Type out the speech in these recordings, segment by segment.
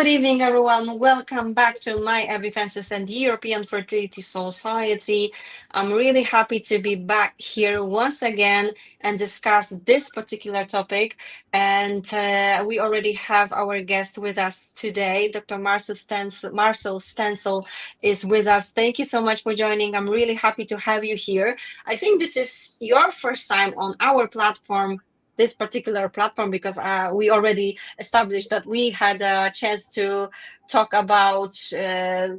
Good evening, everyone. Welcome back to my IVF and European Fertility Society. I'm really happy to be back here once again and discuss this particular topic. And we already have our guest with us today. Dr. Marcel Štelcl is with us. Thank you so much for joining. I'm really happy to have you here. I think this is your first time on our platform, this particular platform, because we already established that we had a chance to talk about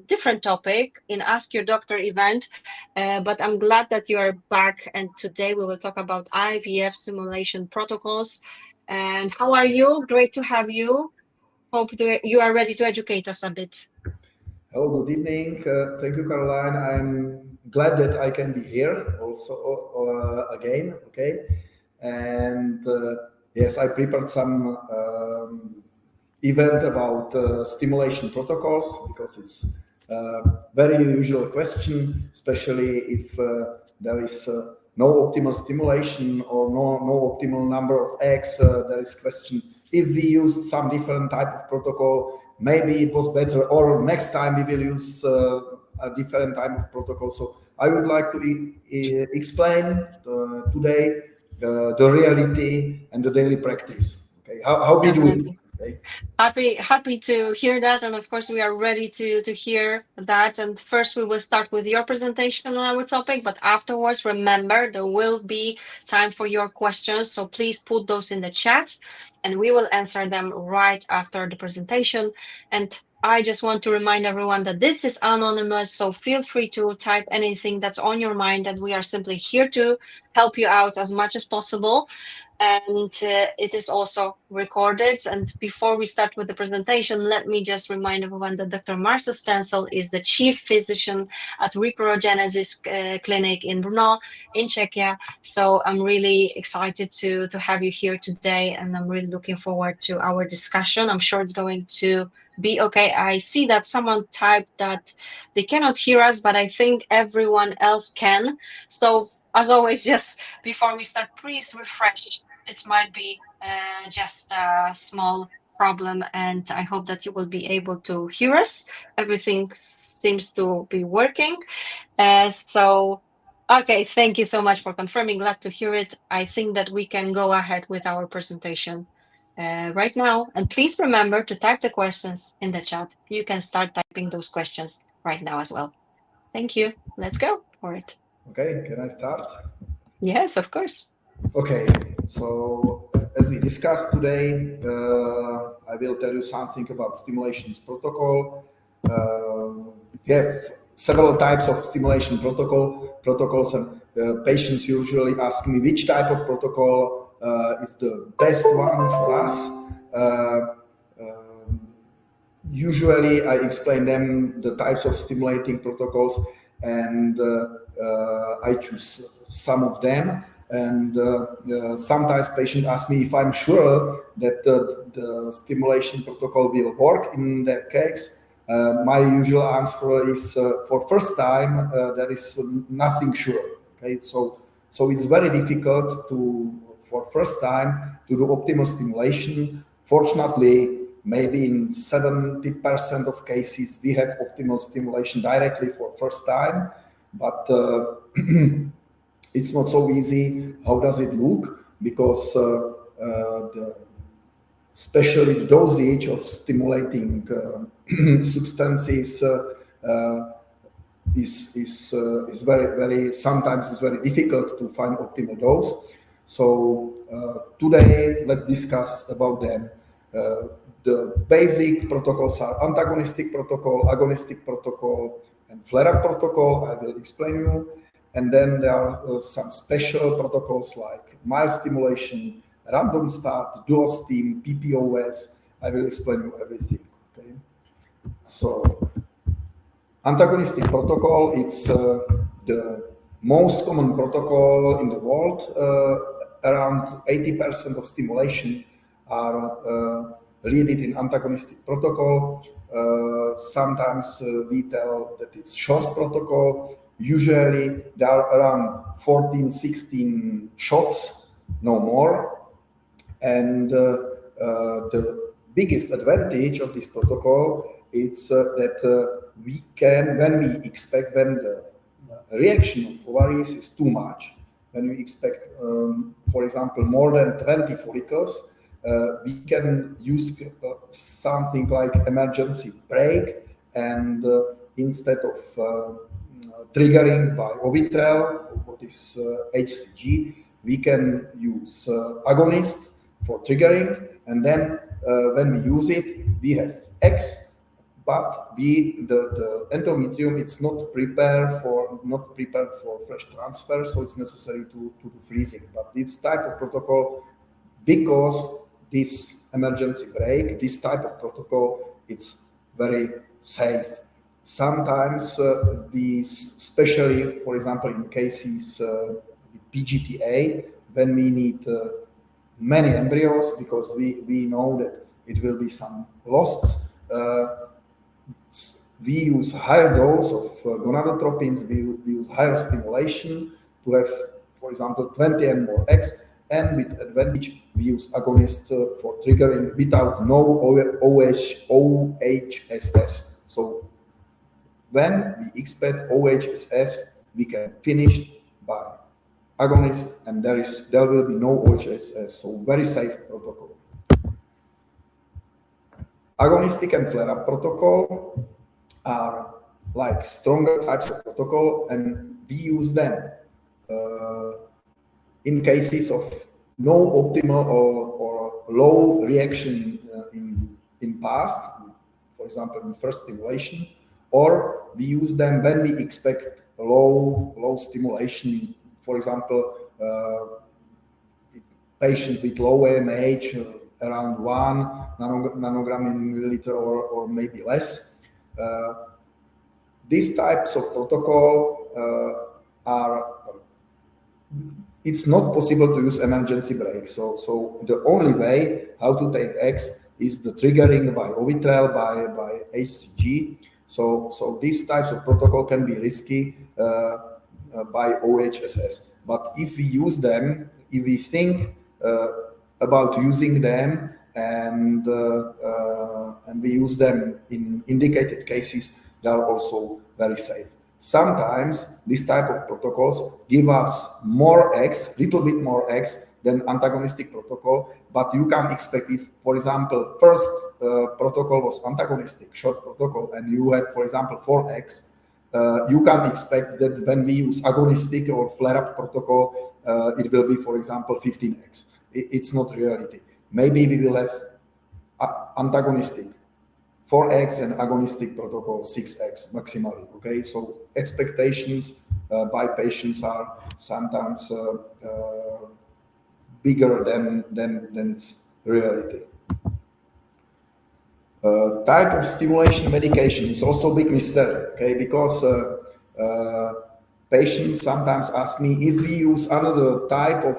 different topic in Ask Your Doctor event, but I'm glad that you are back, and today we will talk about IVF stimulation protocols. And how are you? Great to have you. Hope you are ready to educate us a bit. Hello, good evening. Thank you, Caroline. I'm glad that I can be here also again. Okay. And yes, I prepared some event about stimulation protocols, because it's a very usual question, especially if there is no optimal stimulation or no optimal number of eggs. There is question, if we used some different type of protocol, maybe it was better, or next time we will use a different type of protocol. So I would like to explain today the reality and the daily practice. Okay, how we do it. Okay? Happy to hear that, and of course we are ready to hear that. And first we will start with your presentation on our topic, but afterwards, remember, there will be time for your questions, so please put those in the chat and we will answer them right after the presentation. And I just want to remind everyone that this is anonymous, so feel free to type anything that's on your mind, and we are simply here to help you out as much as possible. And it is also recorded. And before we start with the presentation, let me just remind everyone that Dr. Marcel Štelcl is the chief physician at ReproGenesis clinic in Brno, in Czechia. So I'm really excited to have you here today, and I'm really looking forward to our discussion. I'm sure it's going to be okay. I see that someone typed that they cannot hear us, but I think everyone else can. So as always, just before we start, please refresh. It might be just a small problem, and I hope that you will be able to hear us. Everything seems to be working. Okay, thank you so much for confirming. Glad to hear it. I think that we can go ahead with our presentation right now. And please remember to type the questions in the chat. You can start typing those questions right now as well. Thank you. Let's go for it. Okay, can I start? Yes, of course. Okay, so as we discussed today, I will tell you something about stimulations protocol. We have several types of stimulation protocols, and patients usually ask me which type of protocol is the best one for us. Usually I explain them the types of stimulating protocols, and I choose some of them. And sometimes patients ask me if I'm sure that the stimulation protocol will work in their case. My usual answer is for first time there is nothing sure. Okay, so it's very difficult for first time to do optimal stimulation. Fortunately, maybe in 70% of cases we have optimal stimulation directly for first time, but it's not so easy. How does it look? Because especially the dosage of stimulating substances is very sometimes it's very difficult to find optimal dose. So today let's discuss about them. The basic protocols are antagonistic protocol, agonistic protocol, and flare-up protocol. I will explain you. And then there are some special protocols like mild stimulation, random start, DuoStim, PPOS. I will explain you everything. Okay. So, antagonistic protocol, it's the most common protocol in the world. Around 80% of stimulation are leaded in antagonistic protocol. Sometimes we tell that it's short protocol. Usually there are around 14, 16 shots, no more. And the biggest advantage of this protocol is that we can, when the reaction of ovaries is too much, when we expect, for example, more than 20 follicles, we can use something like emergency brake, and instead of triggering by Ovitrel, what is HCG, we can use agonist for triggering, and then when we use it, we have X, but the endometrium it's not prepared for fresh transfer, so it's necessary to do freezing. But this type of protocol, because this emergency brake, this type of protocol, it's very safe. Sometimes especially, for example, in cases with PGTA, when we need many embryos, because we know that it will be some lost, we use higher dose of gonadotropins, we use higher stimulation to have, for example, 20 and more X, and with advantage, we use agonist for triggering without no OHSS. So when we expect OHSS, we can finish by agonist, and there will be no OHSS, so very safe protocol. Agonistic and flare-up protocol are like stronger types of protocol, and we use them in cases of no optimal or low reaction in past, for example, in first stimulation, or we use them when we expect low stimulation, for example, patients with low AMH, around 1 nanogram in milliliter or maybe less. These types of protocol it's not possible to use emergency brake. So the only way how to take X is the triggering by Ovitrel, by HCG. So these types of protocol can be risky by OHSS. But if we use them, if we think about using them, and we use them in indicated cases, they are also very safe. Sometimes this type of protocols give us more X, little bit more X than antagonistic protocol, but you can expect if, for example, first protocol was antagonistic, short protocol, and you had, for example, 4X, you can expect that when we use agonistic or flare-up protocol, it will be, for example, 15X. It's not reality. Maybe we will have antagonistic 4X and agonistic protocol 6X maximally. Okay, so expectations by patients are sometimes bigger than its reality. Type of stimulation medication is also a big mystery. Okay, because patients sometimes ask me if we use another type of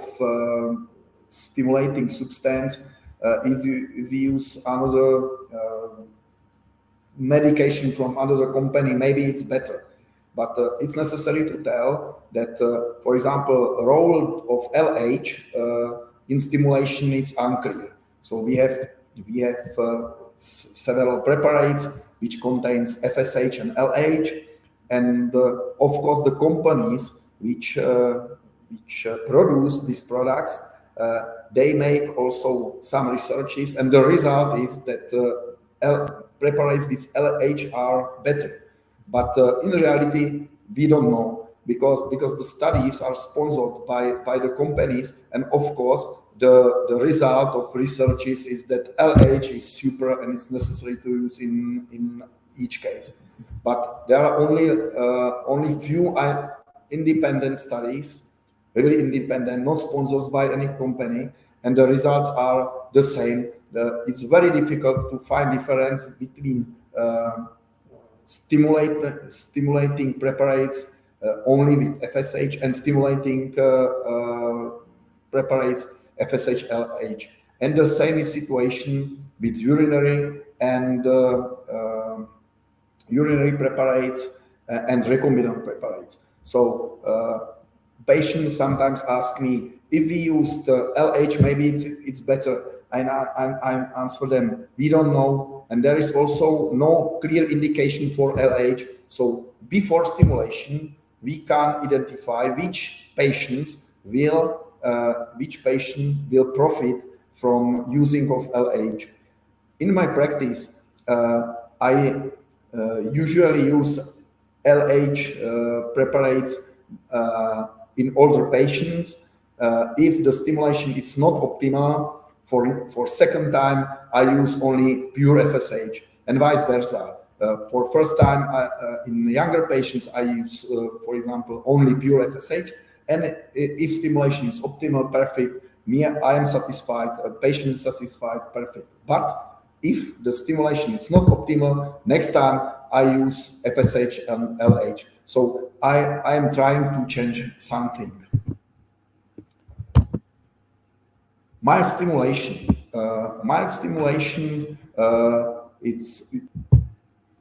stimulating substance, if we use another medication from another company, maybe it's better. But it's necessary to tell that, for example, role of LH in stimulation is unclear. So we have several preparates which contains FSH and LH, and of course the companies which produce these products, they make also some researches, and the result is that preparates with LH are better. But in reality, we don't know, because the studies are sponsored by the companies, and of course the result of researches is that LH is super and it's necessary to use in each case. But there are only few independent studies, really independent, not sponsored by any company, and the results are the same. It's very difficult to find difference between stimulating preparates only with FSH and stimulating preparates FSH LH. And the same is situation with urinary and urinary preparates and recombinant preparates. So patients sometimes ask me if we use the LH, maybe it's better. I answer them, we don't know. And there is also no clear indication for LH. So before stimulation, we can identify which patient will profit from using of LH. In my practice, I usually use LH preparates in older patients. If the stimulation is not optimal, for second time, I use only pure FSH, and vice versa. For first time, in younger patients, I use, for example, only pure FSH. And if stimulation is optimal, perfect, I am satisfied, patient is satisfied, perfect. But if the stimulation is not optimal, next time I use FSH and LH. So I am trying to change something. Mild stimulation. It's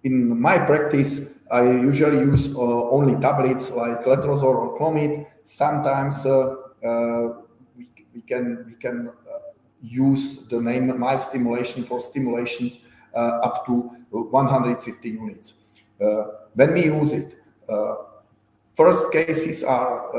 in my practice. I usually use only tablets like letrozole or clomid. Sometimes we can use the name mild stimulation for stimulations up to 150 units. When we use it, first cases are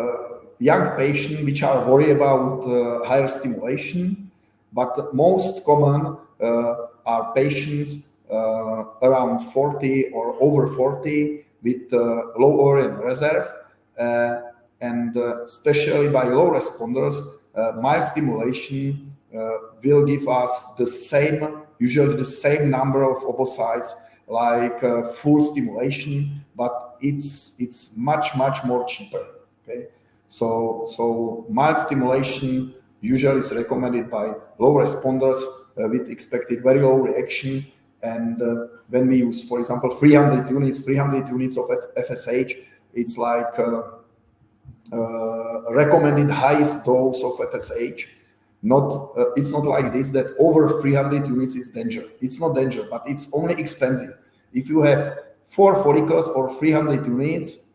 young patients which are worried about higher stimulation, but most common are patients around 40 or over 40 with low ovarian reserve, and especially by low responders, mild stimulation will give us usually the same number of ovocytes like full stimulation, but it's much more cheaper. Okay, so mild stimulation usually is recommended by low responders with expected very low reaction. And when we use, for example, 300 units of FSH, it's like recommended highest dose of FSH. It's not like this that over 300 units is danger. It's not danger, but it's only expensive. If you have 4 follicles for 300 units,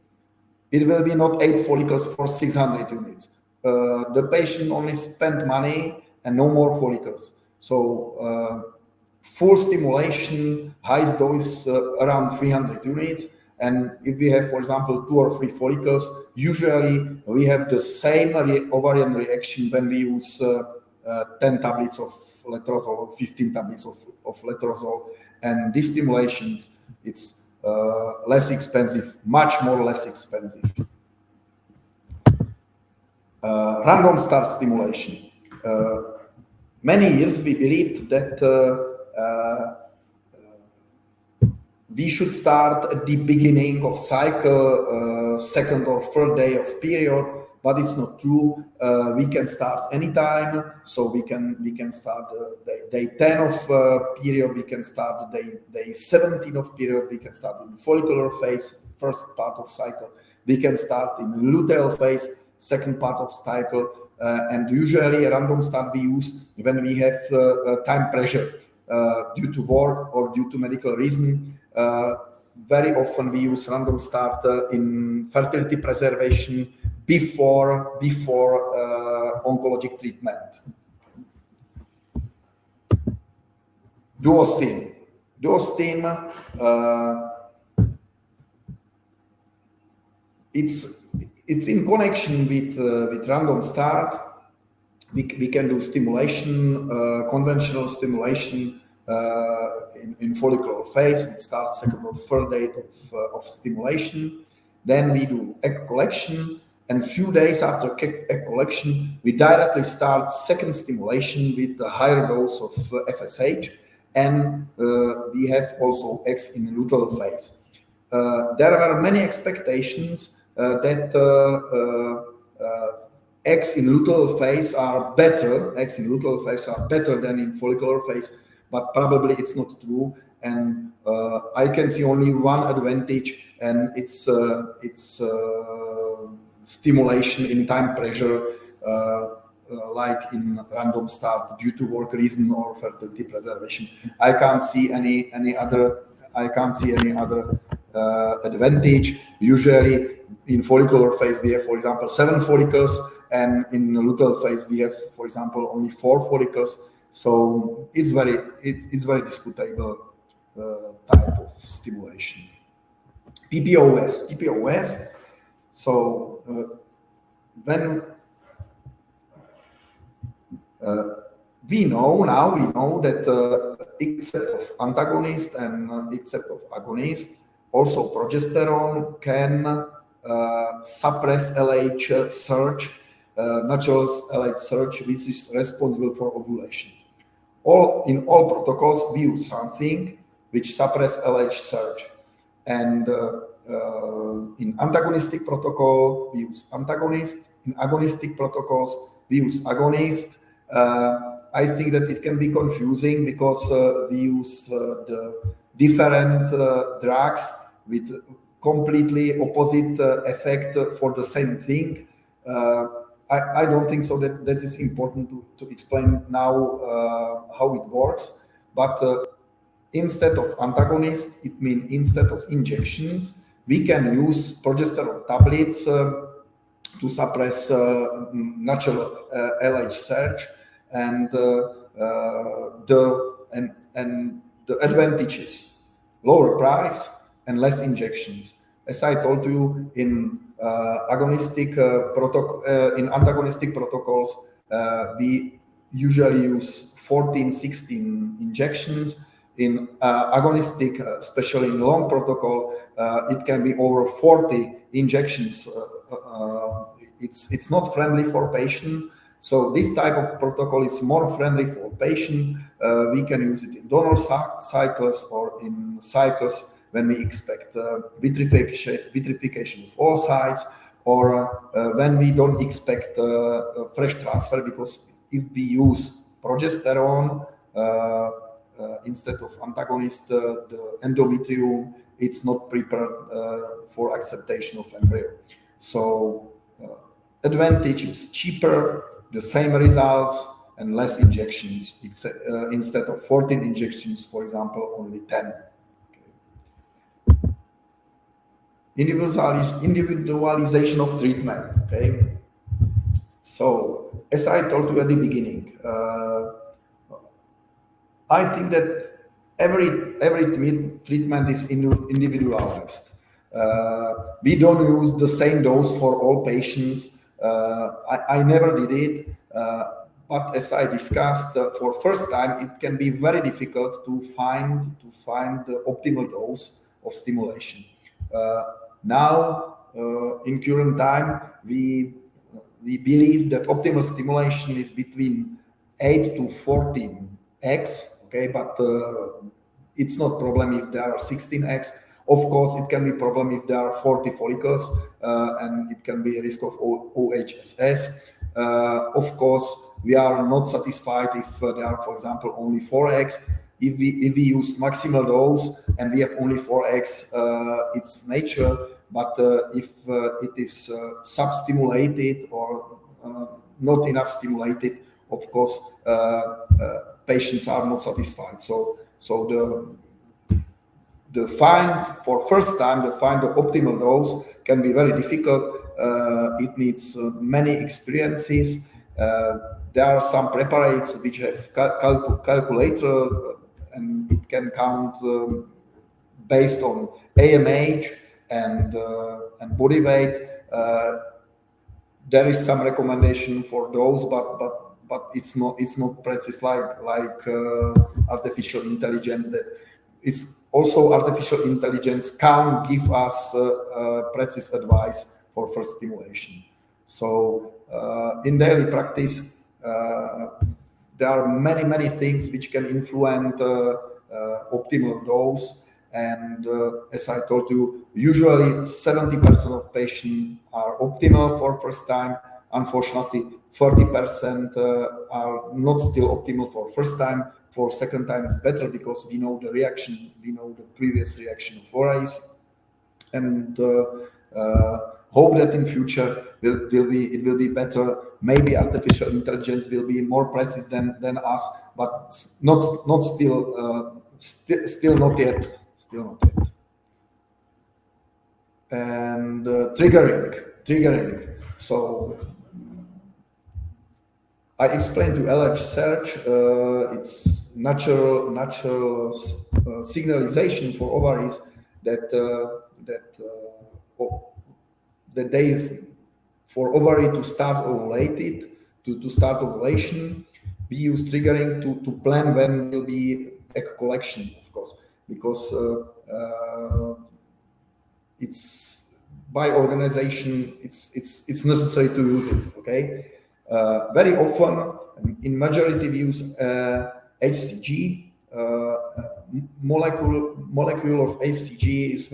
it will be not 8 follicles for 600 units. The patient only spent money and no more follicles. So full stimulation, highest dose around 300 units. And if we have, for example, 2 or 3 follicles, usually we have the same ovarian reaction when we use 10 tablets of letrozole or 15 tablets of letrozole. And these stimulations, it's less expensive, much more less expensive. Random start stimulation. Many years we believed that we should start at the beginning of cycle, second or third day of period, but it's not true. We can start anytime, so we can start day 10 of period, we can start day 17 of period, we can start in the follicular phase, first part of cycle, we can start in the luteal phase, second part of cycle, and usually a random start we use when we have time pressure due to work or due to medical reason. Very often we use random start in fertility preservation before oncologic treatment. DuoStim. It's in connection with random start. We can do stimulation, conventional stimulation in follicular phase. It starts second or third day of stimulation. Then we do egg collection, and few days after egg collection, we directly start second stimulation with a higher dose of FSH, and we have also eggs in the luteal phase. There are many expectations that eggs in luteal phase are better. Eggs in luteal phase are better than in follicular phase, but probably it's not true. And I can see only one advantage, and it's stimulation in time pressure, like in random start due to work reason or fertility preservation. I can't see any other advantage. Usually in follicular phase we have, for example, 7 follicles, and in luteal phase we have, for example, only 4 follicles. So it's very discutable type of stimulation. PPOS. So when we know that except of antagonist and except of agonist, also progesterone can suppress LH surge, natural LH surge, which is responsible for ovulation. In all protocols, we use something which suppress LH surge, and in antagonistic protocol we use antagonist. In agonistic protocols we use agonist. I think that it can be confusing because we use the different drugs with completely opposite effect for the same thing. I don't think so that is important to explain now how it works. But instead of antagonist, it means instead of injections, we can use progesterone tablets to suppress natural LH surge, and the advantages: lower price and less injections. As I told you, in antagonistic protocols, we usually use 14, 16 injections. In agonistic, especially in long protocol, it can be over 40 injections. It's not friendly for patient. So this type of protocol is more friendly for patient. We can use it in donor cycles or in cycles when we expect vitrification of oocytes, or when we don't expect fresh transfer, because if we use progesterone instead of antagonist, the endometrium, it's not prepared for acceptation of embryo. So advantage is cheaper, the same results, and less injections. Instead of 14 injections, for example, only 10. Individualization of treatment. Okay. So as I told you at the beginning, I think that every treatment is individualized. We don't use the same dose for all patients. I never did it, but as I discussed, for first time it can be very difficult to find the optimal dose of stimulation. Now, in current time, we believe that optimal stimulation is between 8 to 14x. Okay, but it's not problem if there are 16x. Of course, it can be problem if there are 40 follicles, and it can be a risk of OHSS. Of course, we are not satisfied if there are, for example, only 4x. If we use maximal dose and we have only 4x, it's nature. But if it is substimulated or not enough stimulated, of course, patients are not satisfied. So the first time to find the optimal dose can be very difficult. It needs many experiences. There are some preparates which have calculator, and it can count based on AMH and body weight. There is some recommendation for those, but it's not precise like artificial intelligence. That it's also artificial intelligence can give us precise advice for first stimulation. So in daily practice, there are many things which can influence optimal dose. And as I told you, usually 70% of patients are optimal for first time. Unfortunately, 30% are not still optimal for first time. For second time is better because we know the reaction, we know the previous reaction of ovaries, and hope that in future it will be better. Maybe artificial intelligence will be more precise than us, but still not yet. And triggering. So I explained to LH search, it's natural signalization for ovaries that the days for ovary to start ovulated, to start ovulation. We use triggering to plan when will be egg collection, of course, because it's by organization, it's necessary to use it. Okay, very often in majority we use HCG. Molecule of HCG is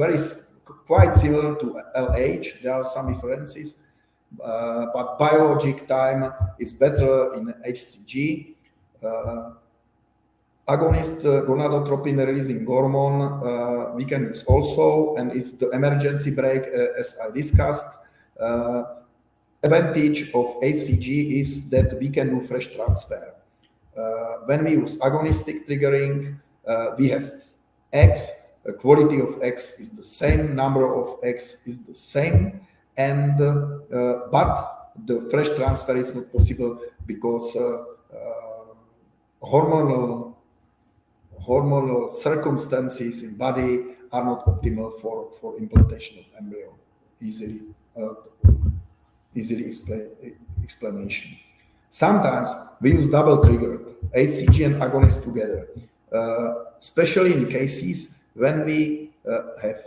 quite similar to LH. There are some differences, but biologic time is better in HCG. Agonist gonadotropin releasing hormone we can use also, and it's the emergency brake as I discussed. Advantage of HCG is that we can do fresh transfer. When we use agonistic triggering, we have eggs, the quality of eggs is the same, number of eggs is the same, and but the fresh transfer is not possible because hormonal circumstances in body are not optimal for implantation of embryo. Easily explanation. Sometimes we use double trigger, HCG and agonist together, especially in cases when we have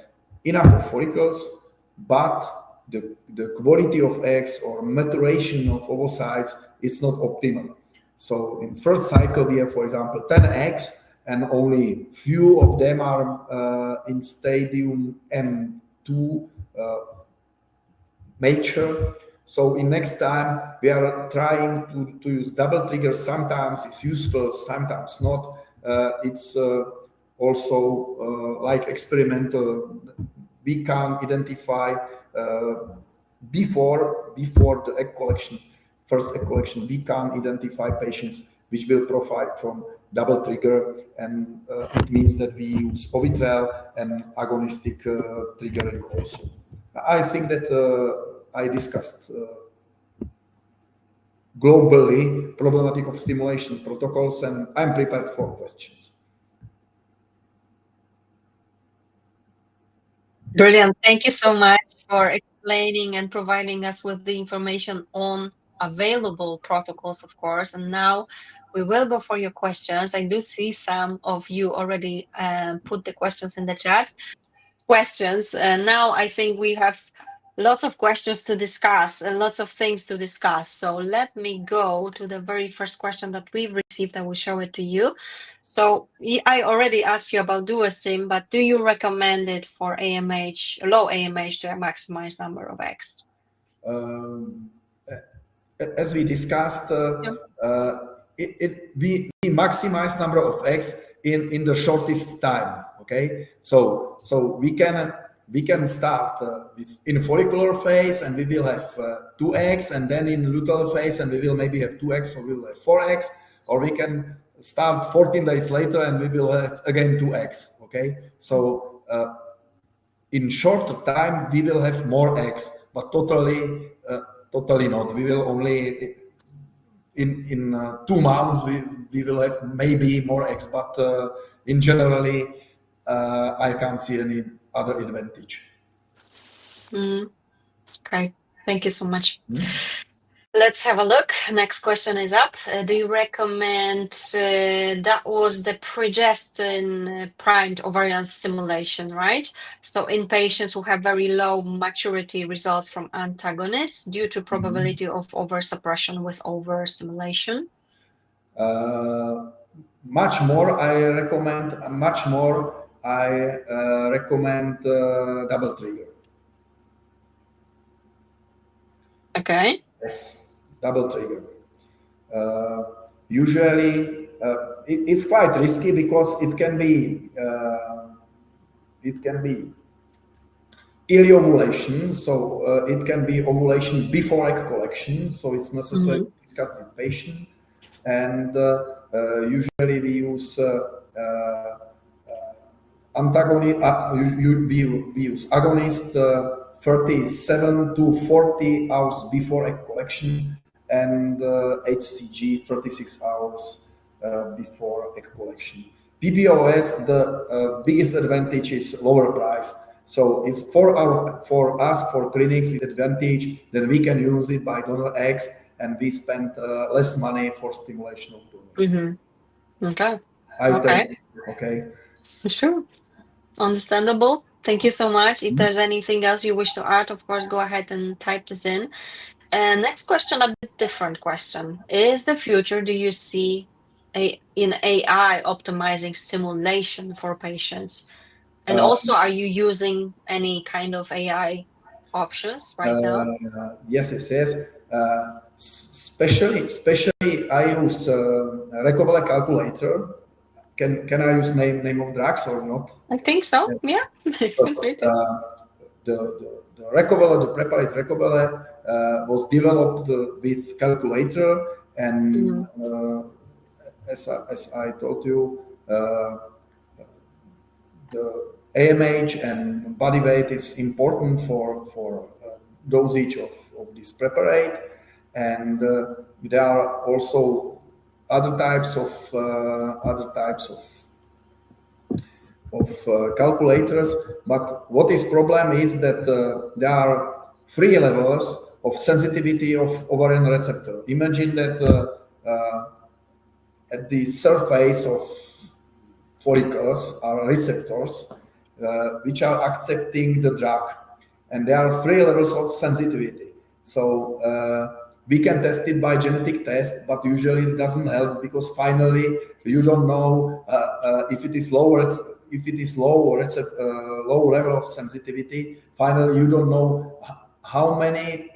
enough follicles, but the quality of eggs or maturation of ovocytes is not optimal. So in first cycle we have, for example, 10 eggs, and only few of them are in stadium M2 mature. So in next time we are trying to use double trigger. Sometimes it's useful, sometimes not. It's also like experimental. We can identify before the egg collection, first egg collection, we can identify patients which will profit from double trigger, and it means that we use Ovitrel and agonistic triggering also. I think that I discussed globally problematic of stimulation protocols, and I'm prepared for questions. Brilliant. Thank you so much for explaining and providing us with the information on available protocols, of course. And now we will go for your questions. I do see some of you already put the questions in the chat. Now I think we have lots of questions to discuss and lots of things to discuss. So let me go to the very first question that we've received. I will show it to you. So I already asked you about DuoStim, but do you recommend it for AMH, low AMH, to maximize number of eggs? As we discussed, we maximize number of eggs in the shortest time. Okay, so we can start in follicular phase, and we will have 2 eggs, and then in luteal phase, and we will maybe have 2 eggs, so we will have 4 eggs, or we can start 14 days later, and we will have again 2 eggs. Okay, so in shorter time we will have more eggs, but totally not. We will only in 2 months we will have maybe more eggs, but in generally I can't see any other advantage. Okay, thank you so much. Let's have a look. Next question is up. Do you recommend, that was the Progestin Primed Ovarian Stimulation, right? So in patients who have very low maturity results from antagonists due to probability of oversuppression with overstimulation? Much more I recommend double trigger. Okay. Yes, double trigger. Usually it's quite risky because it can be early ovulation, so it can be ovulation before egg collection, so it's necessary to discuss with patient. And usually we use antagonist. We use agonist 37 to 40 hours before egg collection, and HCG 36 hours before egg collection. PPOS, the biggest advantage is lower price. So it's for us, for clinics, it's advantage that we can use it by donor eggs, and we spend less money for stimulation of donors. Mm-hmm. Okay. Okay. Sure. Understandable. Thank you so much. If there's anything else you wish to add, of course, go ahead and type this in. And next question, a bit different question. Is the future, do you see in AI optimizing stimulation for patients? And also, are you using any kind of AI options right now? Yes, it says. Especially, I use Recovele calculator. Can I use name of drugs or not? I think so. Yeah. The Recovele, the preparate Recovele, was developed with calculator, and as I told you, the AMH and body weight is important for dosage of this preparate, and there are also other types of calculators. But what is problem is that there are 3 levels of sensitivity of ovarian receptor. Imagine that at the surface of follicles are receptors which are accepting the drug, and there are 3 levels of sensitivity. So we can test it by genetic test, but usually it doesn't help, because finally you don't know if it is low level of sensitivity. Finally, you don't know how many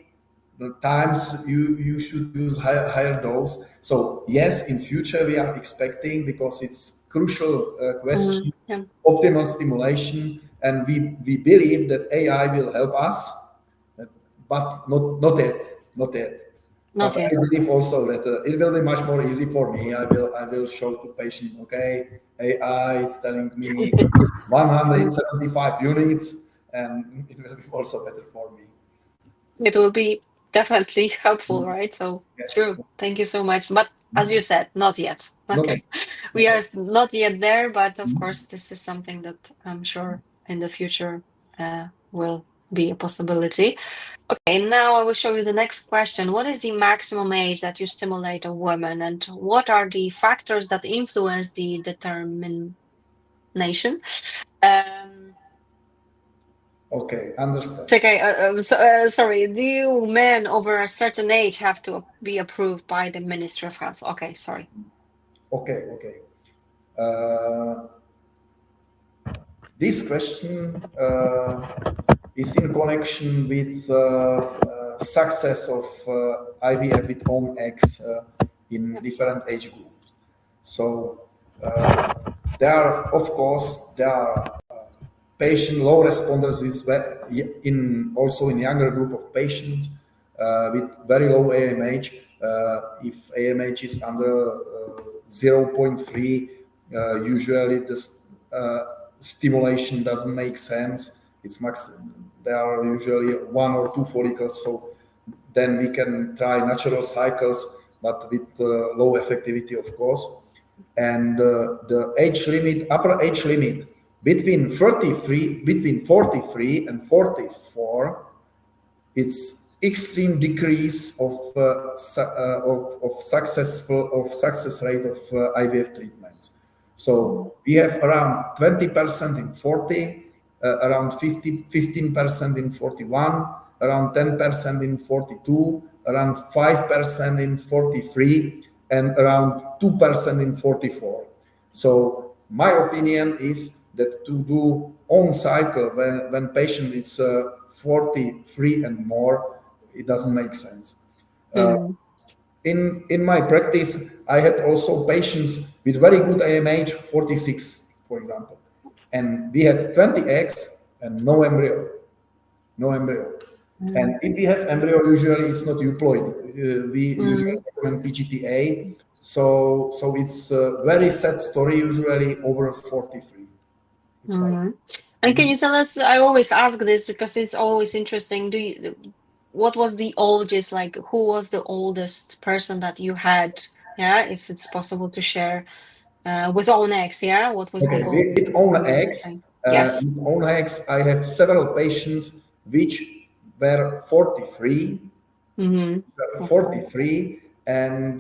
times you should use higher dose. So yes, in future we are expecting, because it's crucial question, optimal stimulation, and we believe that AI will help us, but not yet. But I believe also that it will be much more easy for me. I will show to patient, okay, AI is telling me 175 units, and it will be also better for me. It will be definitely helpful, right? So yes. True. Thank you so much. But as you said, not yet. Okay. We are not yet there, but of course, this is something that I'm sure in the future will be a possibility. Okay, now I will show you the next question. What is the maximum age that you stimulate a woman, and what are the factors that influence the determination? Okay, understand. Okay, sorry. Do men over a certain age have to be approved by the Ministry of Health? Okay, sorry. Okay. This question is in connection with success of IVF with own eggs in different age groups. So there are patient low responders also in younger group of patients with very low AMH. If AMH is under 0.3, usually the stimulation doesn't make sense. There are usually 1 or 2 follicles, so then we can try natural cycles, but with low effectivity, of course. And the age limit, upper age limit, between 43 and 44, it's extreme decrease of success rate of IVF treatments. So we have around 20% in 40, around 15% in 41, around 10% in 42, around 5% in 43, and around 2% in 44. So my opinion is that to do on cycle when patient is 43 and more, it doesn't make sense. In my practice, I had also patients with very good AMH, 46, for example, and we had 20 eggs and no embryo. And if we have embryo, usually it's not euploid. We usually recommend PGTA. So it's a very sad story, usually over 43. And can you tell us, I always ask this because it's always interesting, what was the oldest, like who was the oldest person that you had? Yeah, if it's possible to share with own eggs. Yeah, what was the oldest? With own You would eggs, say? Yes. with own eggs, I have several patients which were 43, Mm-hmm. Okay. 43, and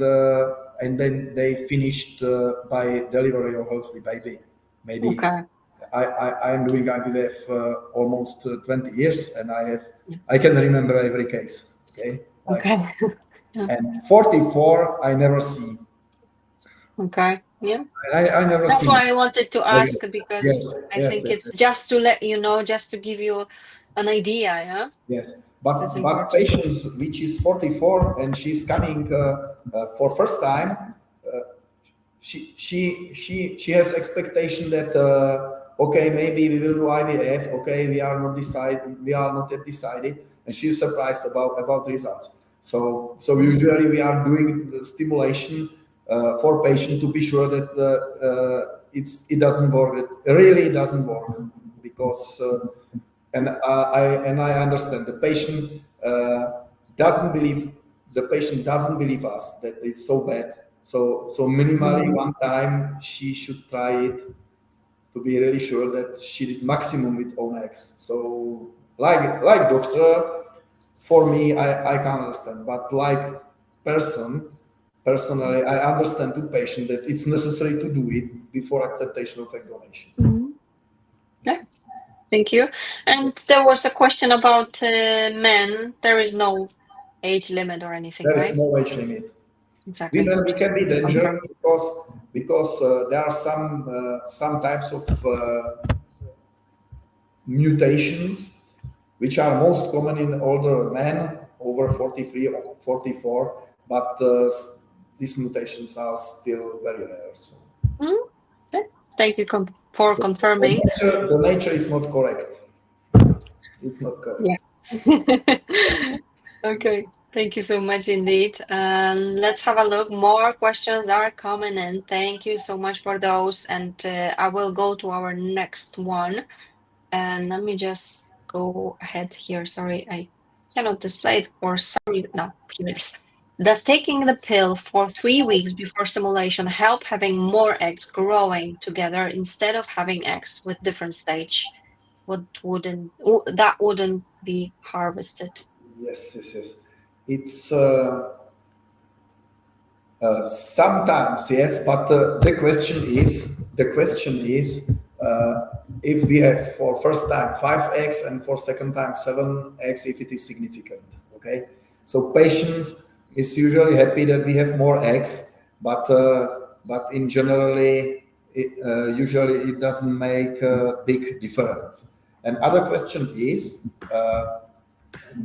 then they finished by delivery of healthy baby. Maybe Okay. I'm doing IVF almost 20 years, and Yeah. I can remember every case. Okay, like, Okay. Yeah. and 44 I never see. Okay. Yeah. I never That's see. why I wanted to ask, Yes, because I yes, think yes, it's yes. just to let you know, just to give you an idea. Yeah. Yes, This is but important. patients which is 44 and she's coming for first time, she has expectation that okay, maybe we will do IVF. Okay, we are not yet decided, and she's surprised about results. So usually we are doing the stimulation for patient to be sure that it doesn't work. It really doesn't work because. And I understand the patient doesn't believe us that it's so bad. So minimally one time she should try it to be really sure that she did maximum with own eggs. So like doctor, for me I can understand, but like personally I understand to patient that it's necessary to do it before acceptation of egg donation. Mm-hmm. Yeah. Thank you. And there was a question about men. There is no age limit or anything, There is right? no age limit. Exactly. Women, we Just can be wanted to dangerous confirm. because there are some types of mutations which are most common in older men over 43 or 44, but these mutations are still very rare. So Okay. Thank you for confirming. the nature is not correct. It's not correct. Yeah. Okay. Thank you so much indeed. Let's have a look. More questions are coming in. Thank you so much for those. And I will go to our next one. And let me just go ahead here. Sorry, I cannot display it for some reason. No, here it is. Does taking the pill for 3 weeks before stimulation help having more eggs growing together instead of having eggs with different stage? That wouldn't be harvested? Yes. It's sometimes yes, but the question is if we have for first time 5 eggs and for second time 7 eggs, if it is significant. Okay, so patients is usually happy that we have more eggs, but in generally usually it doesn't make a big difference. And other question is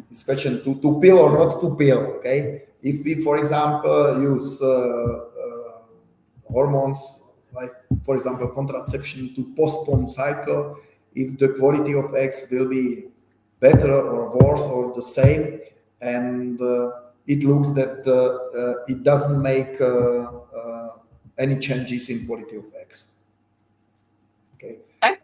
this question to pill or not to pill. Okay, if we for example use hormones like for example contraception to postpone cycle, if the quality of eggs will be better or worse or the same, and it looks that it doesn't make any changes in quality of eggs. Okay. Okay.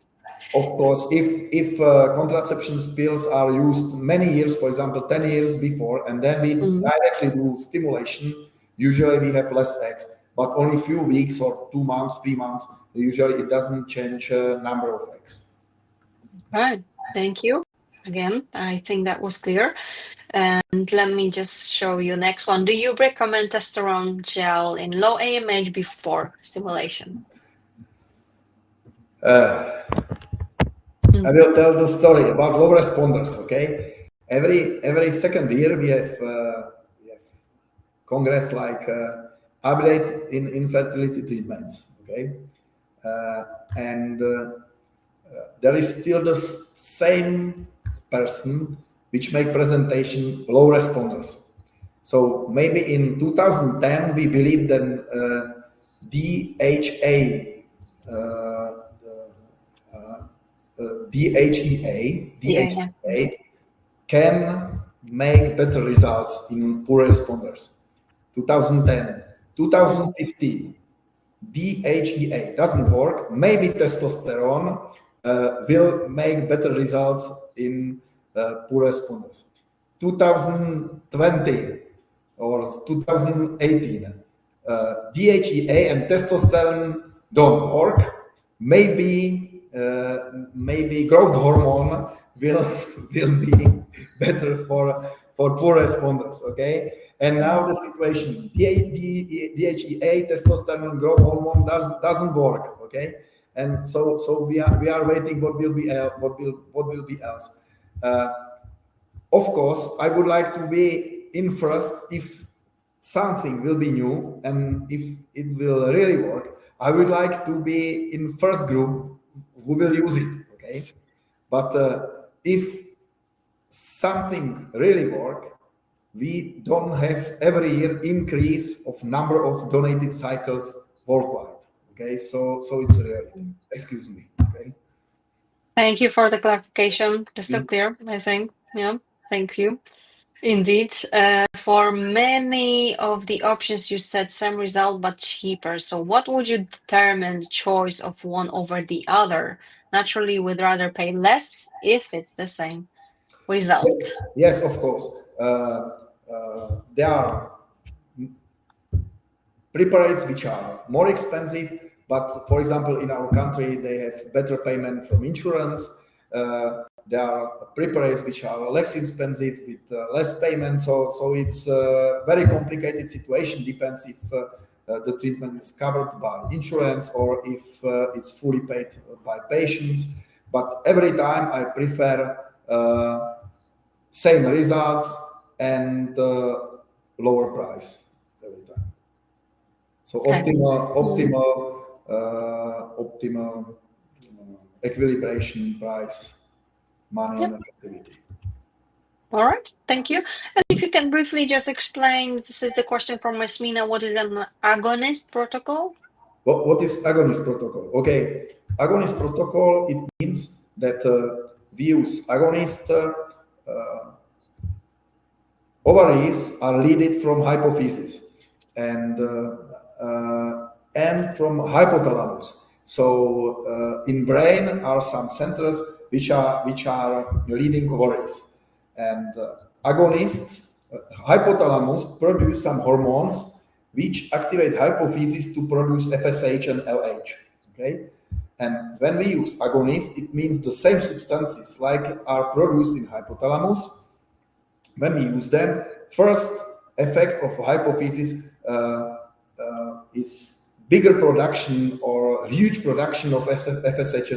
Of course, if contraception pills are used many years, for example, 10 years before, and then we directly do stimulation, usually we have less eggs, but only a few weeks or 2 months, 3 months, usually it doesn't change number of eggs. Right. Thank you. Again, I think that was clear. And let me just show you next one. Do you recommend testosterone gel in low AMH before stimulation? I will tell the story about low responders. Okay, every second year we have congress like update in infertility treatments. Okay, and there is still the same person which make presentation low responders. So maybe in 2010 we believe that DHA. DHEA can make better results in poor responders. 2010, 2015, DHEA doesn't work. Maybe testosterone will make better results in poor responders. 2020 or 2018, DHEA and testosterone don't work. Maybe growth hormone will be better for poor responders. Okay, and now the situation: DHEA, testosterone, growth hormone doesn't work. Okay, and so we are waiting. What will be else? Of course, I would like to be in first if something will be new and if it will really work. I would like to be in first group who will use it. Okay, but if something really work, we don't have every year increase of number of donated cycles worldwide. Okay, so it's a reality. Excuse me. Okay. Thank you for the clarification. Crystal clear, I think. Yeah, thank you. Indeed. For many of the options you said same result but cheaper. So what would you determine the choice of one over the other? Naturally, we'd rather pay less if it's the same result. Yes, of course. There are preparates which are more expensive, but for example, in our country, they have better payment from insurance. There are preparates which are less expensive with less payment. So it's a very complicated situation. Depends if the treatment is covered by insurance or if it's fully paid by patients. But every time I prefer same results and lower price every time. So optimal equilibration price, money and activity. All right, thank you. And if you can briefly just explain, this is the question from Yasmina, what is an agonist protocol? What is agonist protocol? Okay, agonist protocol, it means that we use agonist. Ovaries are leaded from hypophysis and from hypothalamus. So in brain are some centers which are leading ovaries, and agonists, hypothalamus produce some hormones which activate hypophysis to produce FSH and LH. Okay, and when we use agonist, it means the same substances like are produced in hypothalamus. When we use them, first effect of hypophysis is bigger production or huge production of FSH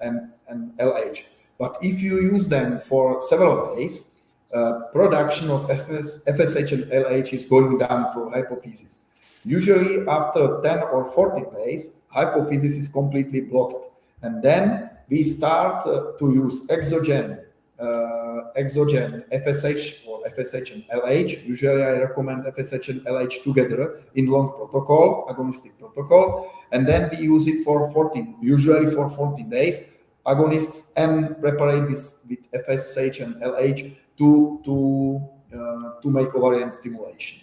and LH. But if you use them for several days, production of FSH and LH is going down for hypophysis. Usually after 10 or 14 days, hypophysis is completely blocked. And then we start to use exogen FSH or FSH and LH. Usually I recommend FSH and LH together in long protocol, agonistic protocol, and then we use it for 14 days, agonists and preparate with FSH and LH to make ovarian stimulation.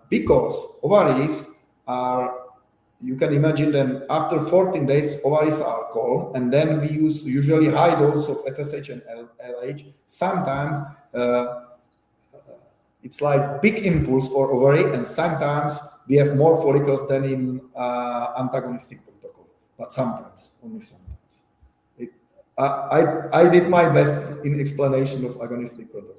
Because ovaries are, you can imagine them after 14 days, ovaries are cold, and then we use usually high dose of FSH and LH. Sometimes it's like big impulse for ovary, and sometimes we have more follicles than in antagonistic protocol, but sometimes, only sometimes. I did my best in explanation of agonistic protocol.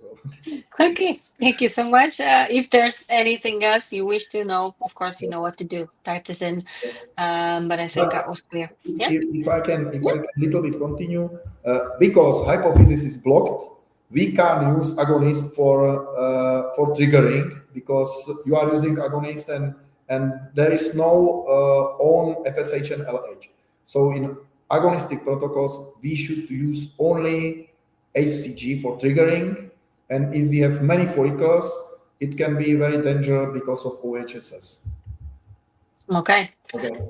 Okay, thank you so much. If there's anything else you wish to know, of course, you know what to do. Type this in. But I think that was clear. If I can a little bit continue, because hypophysis is blocked, we can use agonist for triggering, because you are using agonist and there is no own FSH and LH. So in agonistic protocols, we should use only HCG for triggering. And if we have many follicles, it can be very dangerous because of OHSS. Okay.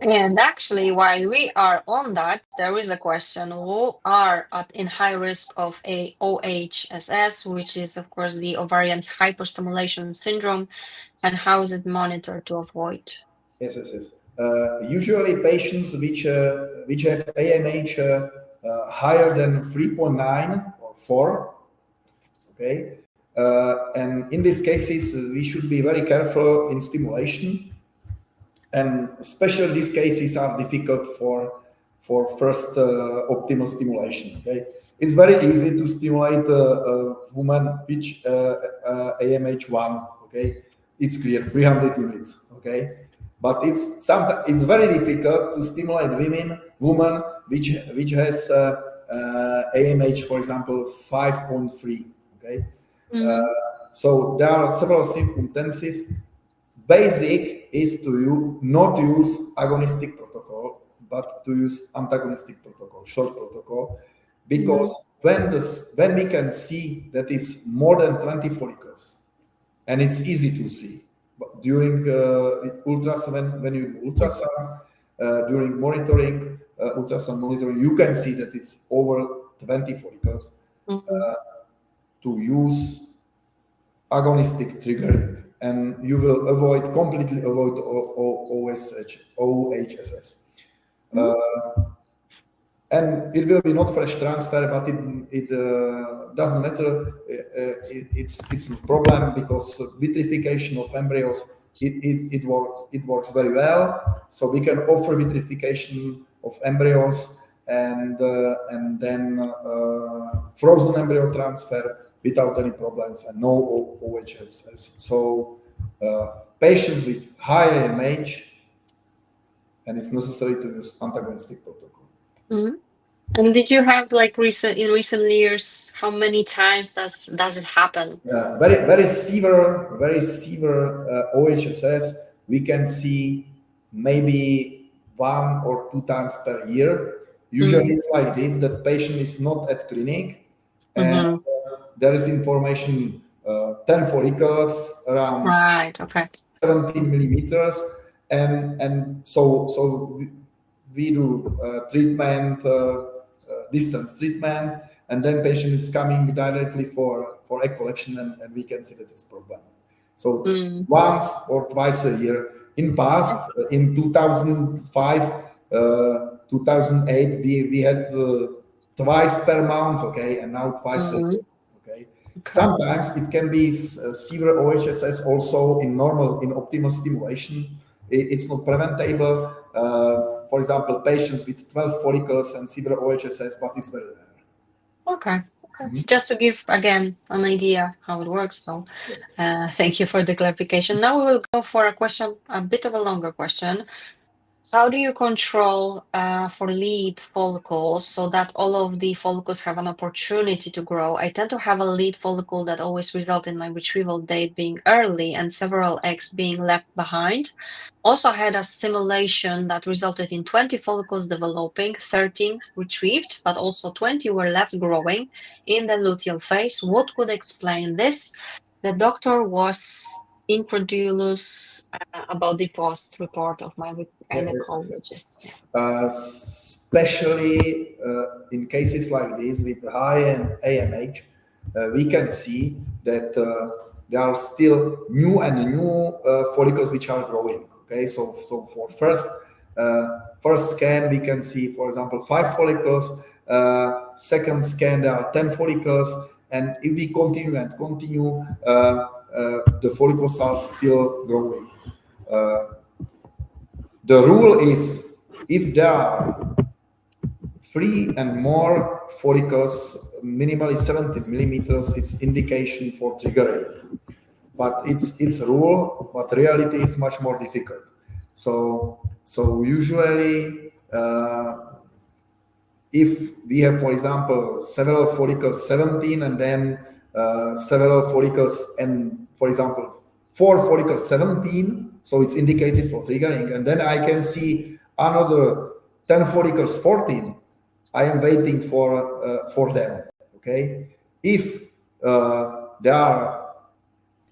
And actually, while we are on that, there is a question: who are in high risk of a OHSS, which is, of course, the ovarian hyperstimulation syndrome, and how is it monitored to avoid? Yes. Usually, patients which have AMH higher than 3.9 or 4, okay, And in these cases, we should be very careful in stimulation. And especially these cases are difficult for first optimal stimulation. Okay, it's very easy to stimulate a woman which AMH1. Okay, it's clear 300 units. Okay, but it's very difficult to stimulate woman which has AMH, for example, 5.3. Okay, so there are several circumstances. Basic is to not use agonistic protocol, but to use antagonistic protocol, short protocol, because when we can see that it's more than 20 follicles, and it's easy to see, but during ultrasound, when you do ultrasound, during monitoring, ultrasound monitoring, you can see that it's over 20 follicles. To use agonistic triggering, and you will completely avoid OHSS. And it will be not fresh transfer, but it doesn't matter. It's no problem, because vitrification of embryos, it works very well. So we can offer vitrification of embryos and then frozen embryo transfer without any problems and no OHSS. So patients with high AMH, and it's necessary to use antagonistic protocol. And did you have in recent years, how many times does it happen? Very severe OHSS we can see maybe 1 or 2 times per year. Usually it's like this: that patient is not at clinic, and there is information 10 follicles around 17 millimeters, and so we do treatment, distance treatment, and then patient is coming directly for egg collection, and we can see that it's problem. So once or twice a year. In past, in 2005, 2008, we had twice per month, okay, and now twice a year, okay. Sometimes it can be severe OHSS also in optimal stimulation. It's not preventable. For example, patients with 12 follicles and severe OHSS, but it's very rare. Okay. Just to give again an idea how it works. So thank you for the clarification. Now we will go for a bit of a longer question. How do you control for lead follicles so that all of the follicles have an opportunity to grow? I tend to have a lead follicle that always results in my retrieval date being early and several eggs being left behind. Also had a simulation that resulted in 20 follicles developing, 13 retrieved, but also 20 were left growing in the luteal phase. What could explain this? The doctor was incredulous about the post report of my gynecologist. Especially in cases like this with high AMH, we can see that there are still new follicles which are growing. Okay, so for first scan we can see, for example, 5 follicles. Second scan there are 10 follicles, and if we continue, the follicles are still growing. The rule is, if there are 3 and more follicles, minimally 17 millimeters, it's indication for triggering. But it's a rule, but reality is much more difficult. So usually, if we have, for example, several follicles 17 and then several follicles, and for example 4 follicles 17, so it's indicated for triggering, and then I can see another 10 follicles 14. I am waiting for them. Okay, if there are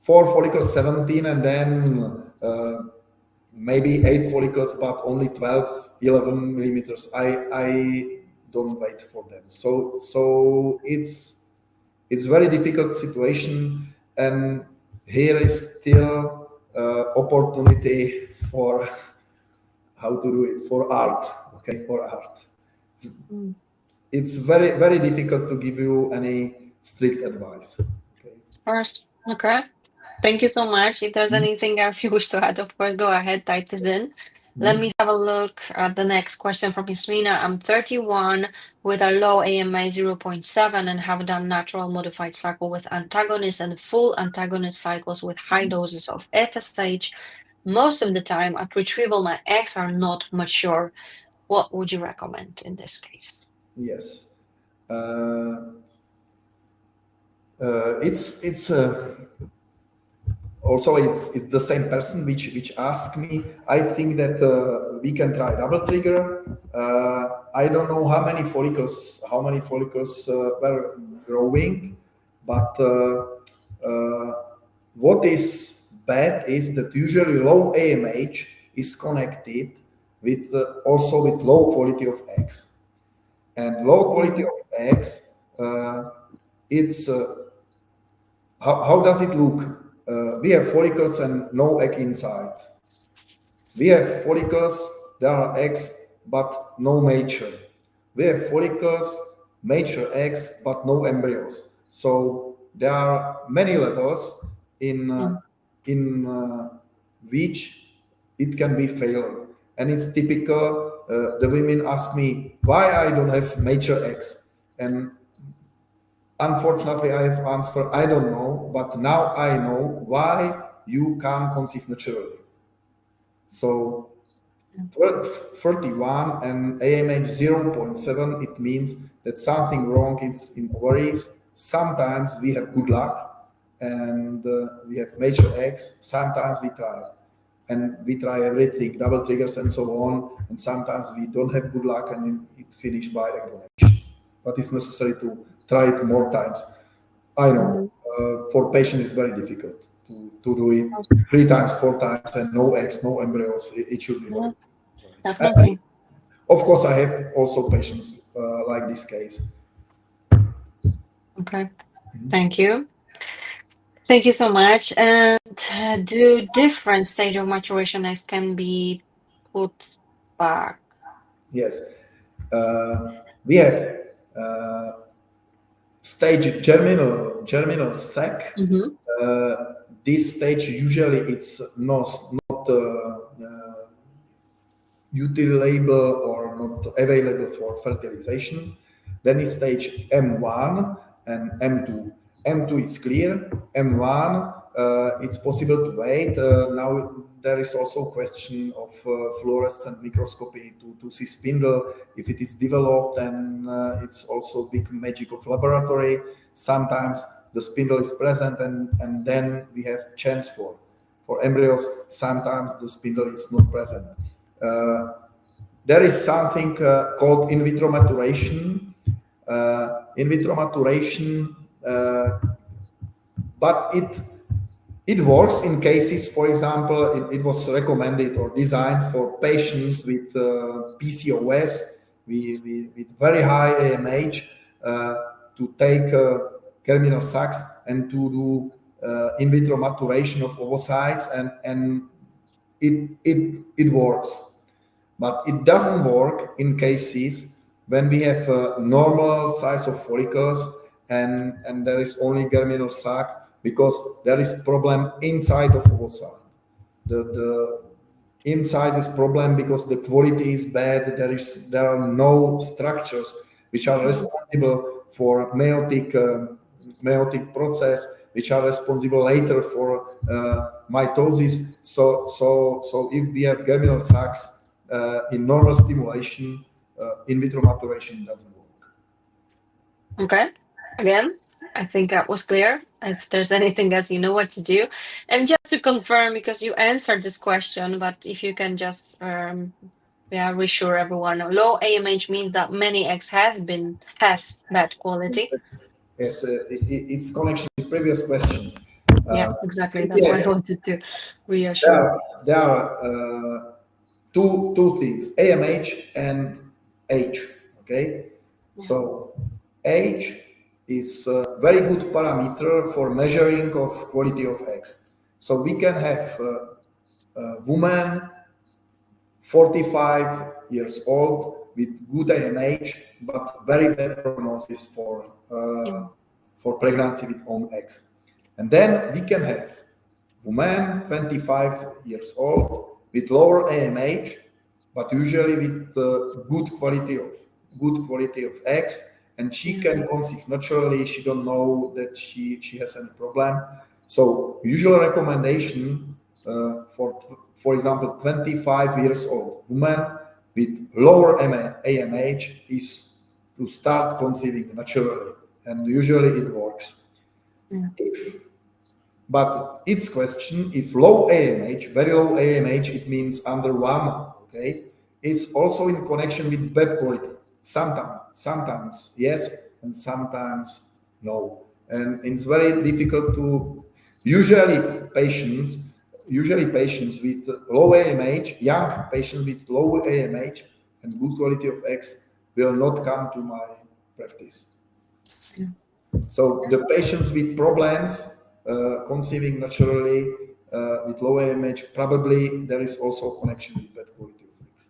4 follicles 17 and then maybe 8 follicles but only 11 millimeters, I don't wait for them. So it's very difficult situation, and here is still opportunity for how to do it, for art. Okay, for art. It's very, very difficult to give you any strict advice. Okay. course. Okay. Thank you so much. If there's anything else you wish to add, of course, go ahead, type this in. Let me have a look at the next question from Yasmina. I'm 31 with a low AMA 0.7 and have done natural modified cycle with antagonist and full antagonist cycles with high doses of FSH. Most of the time at retrieval, my eggs are not mature. What would you recommend in this case? Yes. It's also it's the same person which asked me. I think that we can try double trigger. I don't know how many follicles were growing, but what is bad is that usually low AMH is connected with also with low quality of eggs, and low quality of eggs. It's how does it look? We have follicles and no egg inside. We have follicles, there are eggs, but no mature. We have follicles, mature eggs, but no embryos. So there are many levels in which it can be failure. And it's typical. The women ask me why I don't have mature eggs, and unfortunately, I have answered, I don't know, but now I know why you can't conceive naturally. So 31 and AMH 0.7, it means that something wrong is in ovaries. Sometimes we have good luck and we have major eggs. Sometimes we try. And we try everything, double triggers and so on. And sometimes we don't have good luck and it finished by agonization. But it's necessary to try it more times. I know for patients it's very difficult to do it 3 times, 4 times, and no eggs, no embryos. It should be. Definitely. Of course, I have also patients like this case. Okay. Thank you. Thank you so much. And do different stage of maturation eggs can be put back? Yes. We have stage germinal sac. This stage usually it's not utilizable or not available for fertilization. Then is stage M1 and M2. M2 is clear. M1 it's possible to wait. Now there is also a question of fluorescent microscopy to see spindle. If it is developed, and it's also big magic of laboratory. Sometimes the spindle is present, and then we have chance for embryos. Sometimes the spindle is not present. There is something called in vitro maturation. But it works in cases, for example, it was recommended or designed for patients with PCOS, with very high AMH, to take germinal sacs and to do in vitro maturation of ovocytes, and it works. But it doesn't work in cases when we have a normal size of follicles and there is only germinal sac, because there is problem inside of ovocyte. The inside is problem because the quality is bad. There are no structures which are responsible for meiotic process, which are responsible later for mitosis. So if we have germinal sacs in normal stimulation, in vitro maturation doesn't work. Okay. Again, I think that was clear. If there's anything else, you know what to do. And just to confirm, because you answered this question, but if you can just reassure everyone, low AMH means that many eggs has bad quality. Yes, it's connection with previous question. Yeah, exactly. That's why I wanted to reassure. There are two things: AMH and age. Okay, so age is a very good parameter for measuring of quality of eggs. So we can have a woman 45 years old with good AMH, but very bad prognosis for pregnancy with own eggs. And then we can have woman 25 years old with lower AMH, but usually with good quality of eggs, and she can conceive naturally. She don't know that she has any problem. So usual recommendation for example, 25 years old woman with lower AMH is to start conceiving naturally, and usually it works. But it's question if low AMH, very low AMH, it means under 1, okay? It's also in connection with bed quality. Sometimes yes, and sometimes no. And it's very difficult to, usually patients with low AMH, young patients with low AMH and good quality of eggs will not come to my practice. So the patients with problems conceiving naturally with low AMH, probably there is also a connection with bad quality of eggs.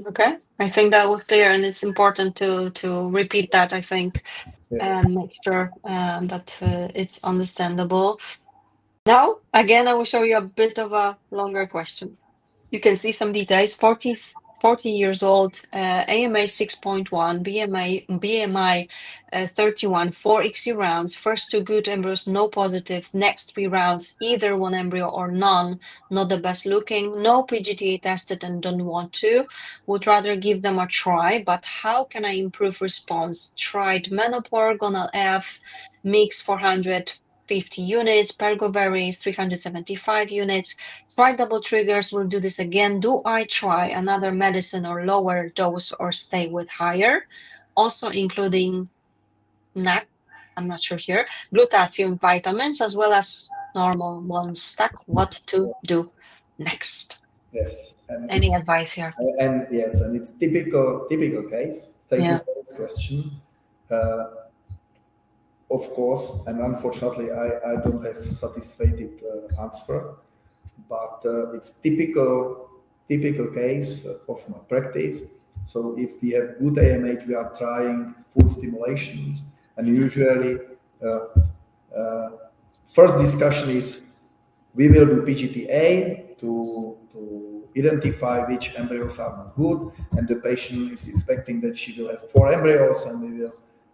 Okay, I think that was clear, and it's important to repeat that, I think, and make sure that it's understandable. Now, again, I will show you a bit of a longer question. You can see some details. 40 years old, AMA 6.1, BMI 31, 4 ICSI rounds, first 2 good embryos, no positive, next 3 rounds, either 1 embryo or none, not the best looking, no PGTA tested and don't want to, would rather give them a try, but how can I improve response? Tried Menopur, Gonal F, Mix 450 units, Pergoveris 375 units, try double triggers, we'll do this again. Do I try another medicine or lower dose or stay with higher? Also including NAC, I'm not sure here, glutathione vitamins, as well as normal ones stack. What to do next? Yes. And any advice here? And yes, and it's typical case. Thank you for this question. Of course, and unfortunately, I don't have satisfactory answer, but it's typical case of my practice. So if we have good AMH, we are trying full stimulations, and usually first discussion is we will do PGTA to identify which embryos are not good, and the patient is expecting that she will have 4 embryos, and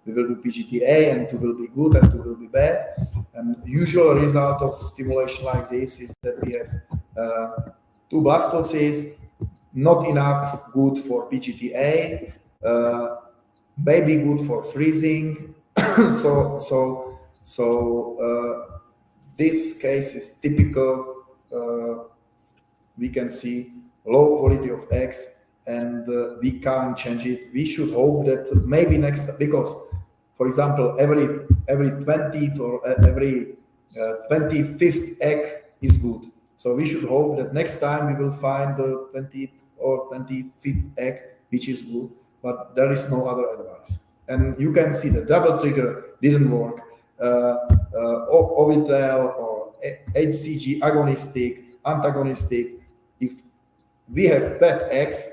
we will do PGTA, and 2 will be good and 2 will be bad. And usual result of stimulation like this is that we have 2 blastocysts, not enough good for PGTA, maybe good for freezing. so this case is typical. We can see low quality of eggs, and we can't change it. We should hope that maybe next, because, for example, every 20th or every 25th egg is good. So we should hope that next time we will find the 20th or 25th egg which is good, but there is no other advice. And you can see the double trigger didn't work. Orbital or HCG, agonistic, antagonistic. If we have bad eggs,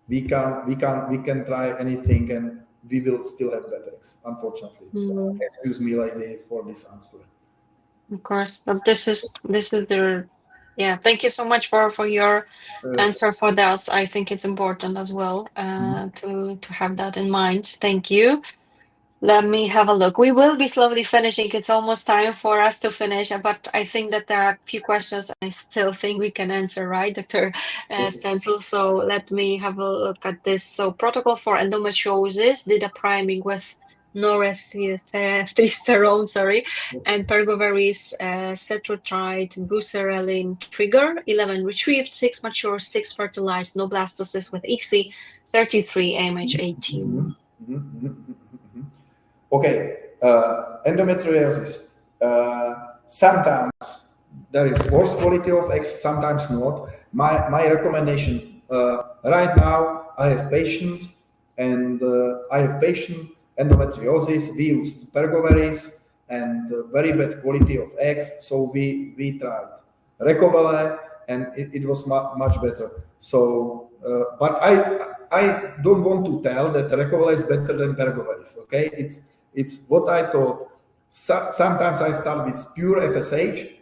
we can try anything and we will still have bad eggs, unfortunately. Excuse me, lady, for this answer. Of course, but this is the thank you so much for your answer for that. I think it's important as well to have that in mind. Thank you. Let me have a look. We will be slowly finishing. It's almost time for us to finish, but I think that there are a few questions I still think we can answer, right, Dr. Štelcl? So let me have a look at this. So protocol for endometriosis, did a priming with norethindrosterone, and Pergoveris, cetrotide, buserelin trigger, 11 retrieved, 6 mature, 6 fertilized, no blastocysts with ICSI, 33 AMH 18. Okay, endometriosis. Sometimes there is worse quality of eggs, sometimes not. My recommendation right now, I have patients, and endometriosis. We used Pergoveris and very bad quality of eggs, so we tried Recovele, and it was much better. So, but I don't want to tell that Recovele is better than Pergoveris. Okay, it's what I thought. sometimes I start with pure FSH,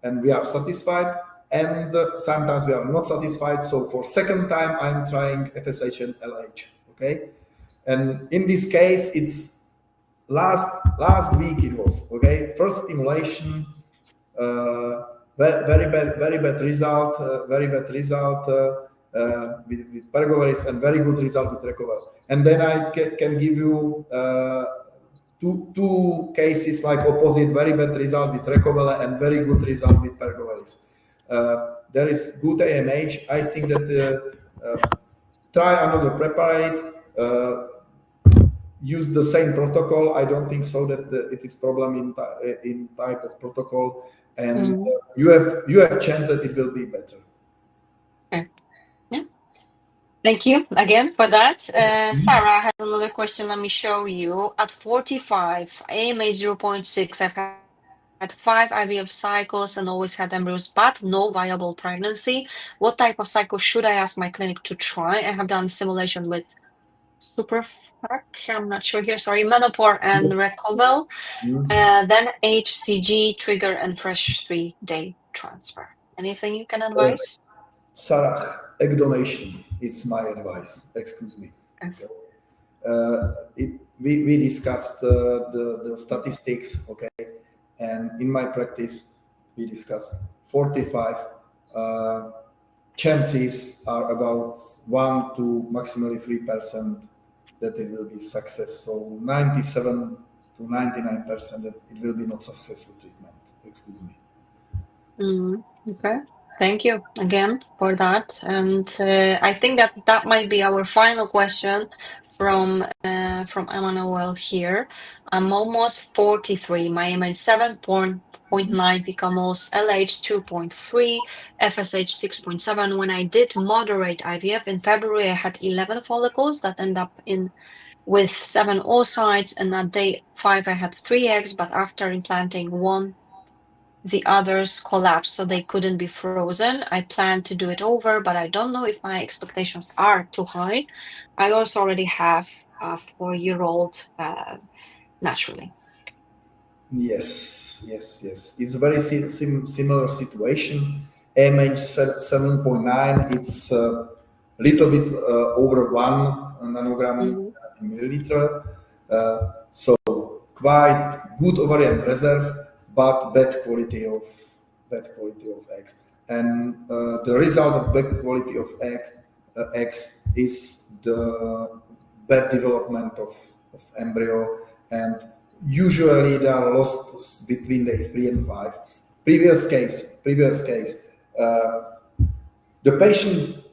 and we are satisfied, and sometimes we are not satisfied. So for second time, I'm trying FSH and LH. Okay, and in this case, it's last week it was okay. First stimulation, very bad result, with Pergoveris, and very good result with Recover. And then I can give you two cases like opposite, very bad result with Recover and very good result with Pergoveris. There is good AMH. I think that try another preparate. Use the same protocol. I don't think so that it is problem in type of protocol, and you have chance that it will be better. Okay. Yeah. Thank you again for that. Sarah has another question. Let me show you. At 45, AMH 0.6, I've had 5 IVF cycles and always had embryos, but no viable pregnancy. What type of cycle should I ask my clinic to try? I have done simulation with Superfuck, I'm not sure here, sorry, Menopur and Recovel, then HCG, trigger, and fresh 3-day transfer. Anything you can advise? Sarah, egg donation is my advice. Excuse me. Okay. We discussed the statistics, okay, and in my practice we discussed 45 chances are about 1 to maximally 3% that it will be success. So 97 to 99% that it will be not successful treatment. Excuse me. Okay. Thank you again for that. And I think that might be our final question from Emmanuel here. I'm almost 43. My AMH 7.9 picomoles, LH 2.3, FSH 6.7. When I did moderate IVF in February, I had 11 follicles that end up with 7 oocytes, and at day 5 I had 3 eggs, but after implanting one, the others collapsed, so they couldn't be frozen. I plan to do it over, but I don't know if my expectations are too high. I also already have a 4-year-old naturally. Yes. It's a very similar situation. AMH 7.9, it's a little bit over 1 nanogram per milliliter. So quite good ovarian reserve, but bad quality of eggs. And the result of bad quality of eggs is the bad development of embryo, and usually they are lost between day 3 and 5. Previous case, the patient,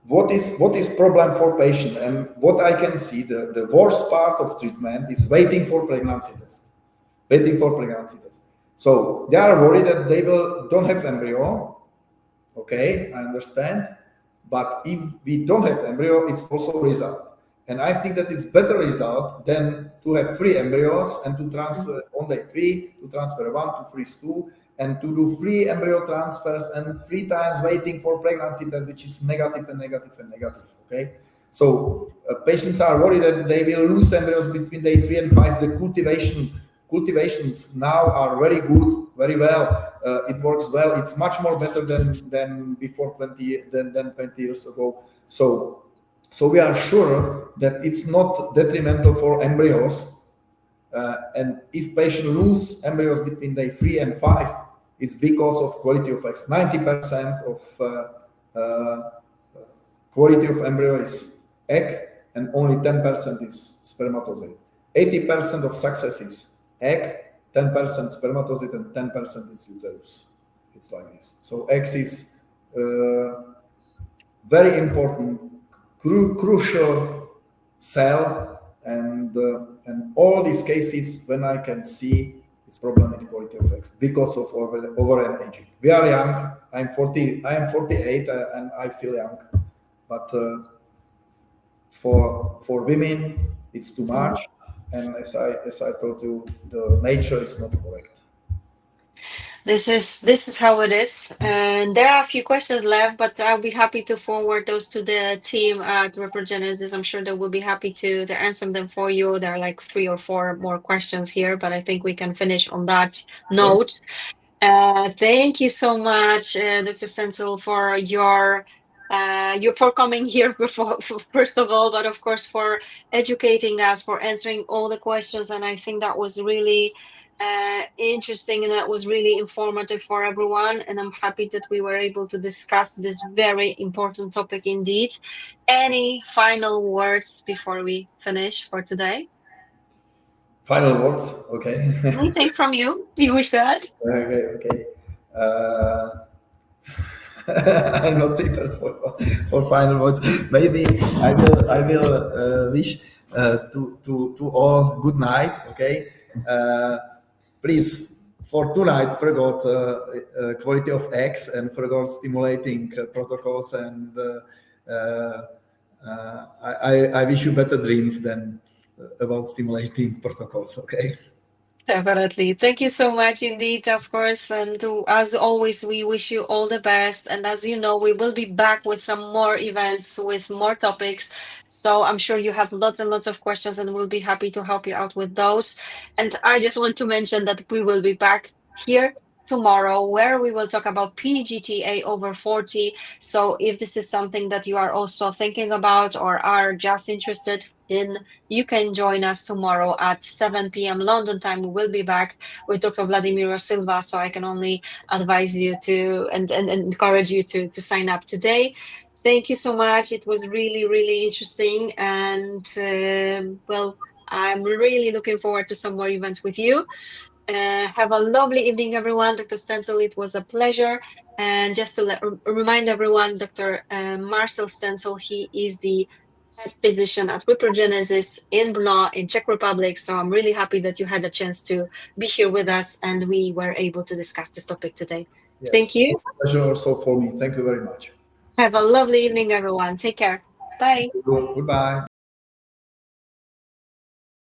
what is problem for patient, and what I can see, the worst part of treatment is waiting for pregnancy test. So they are worried that they don't have embryo. Okay, I understand. But if we don't have embryo, it's also a result. And I think that it's better result than to have 3 embryos and to transfer on day 3, to transfer 1 to freeze 2, and to do 3 embryo transfers and 3 times waiting for pregnancy test, which is negative. Okay, so patients are worried that they will lose embryos between day 3 and 5. The cultivations now are very good, very well. It works well. It's much more better than before 20 years ago. So we are sure that it's not detrimental for embryos. And if patient lose embryos between day 3 and 5, it's because of quality of eggs. 90% of quality of embryo is egg, and only 10% is spermatozoid. 80% of success is egg, 10% spermatozoid, and 10% is uterus. It's like this. So eggs is very important, crucial cell, and all these cases when I can see it's problem with quality of eggs because of ovarian aging. We are young. I am 48, and I feel young, but for women it's too much. And as I told you, the nature is not correct. This is how it is, and there are a few questions left, but I'll be happy to forward those to the team at ReproGenesis. I'm sure they will be happy to answer them for you. There are like 3 or 4 more questions here, but I think we can finish on that Okay. note. Thank you so much, Dr. Central, for your you for coming here before, first of all, but of course for educating us, for answering all the questions. And I think that was really interesting and that was really informative for everyone. And I'm happy that we were able to discuss this very important topic indeed. Any final words before we finish for today? Final words. Okay. Anything from you? You wish that? Okay. Uh, I'm not prepared for final words. Maybe I will wish to all good night. Okay. Please, for tonight, forgot quality of eggs and forgot stimulating protocols, and I wish you better dreams than about stimulating protocols. Okay. Definitely. Thank you so much indeed, of course. And as always, we wish you all the best. And as you know, we will be back with some more events with more topics. So I'm sure you have lots and lots of questions, and we'll be happy to help you out with those. And I just want to mention that we will be back here tomorrow where we will talk about PGTA over 40. So if this is something that you are also thinking about or are just interested in, you can join us tomorrow at 7 p.m. London time. We will be back with Dr. Vladimir Silva. So I can only advise you to and encourage you to sign up today. Thank you so much. It was really, really interesting. And well, I'm really looking forward to some more events with you. Have a lovely evening, everyone. Dr. Štelcl, it was a pleasure. And just to remind everyone, Dr. Marcel Štelcl, he is the head physician at ReproGenesis in Brno in Czech Republic. So I'm really happy that you had a chance to be here with us and we were able to discuss this topic today. Yes. Thank you. It's a pleasure also for me. Thank you very much. Have a lovely evening, everyone. Take care. Bye. Goodbye.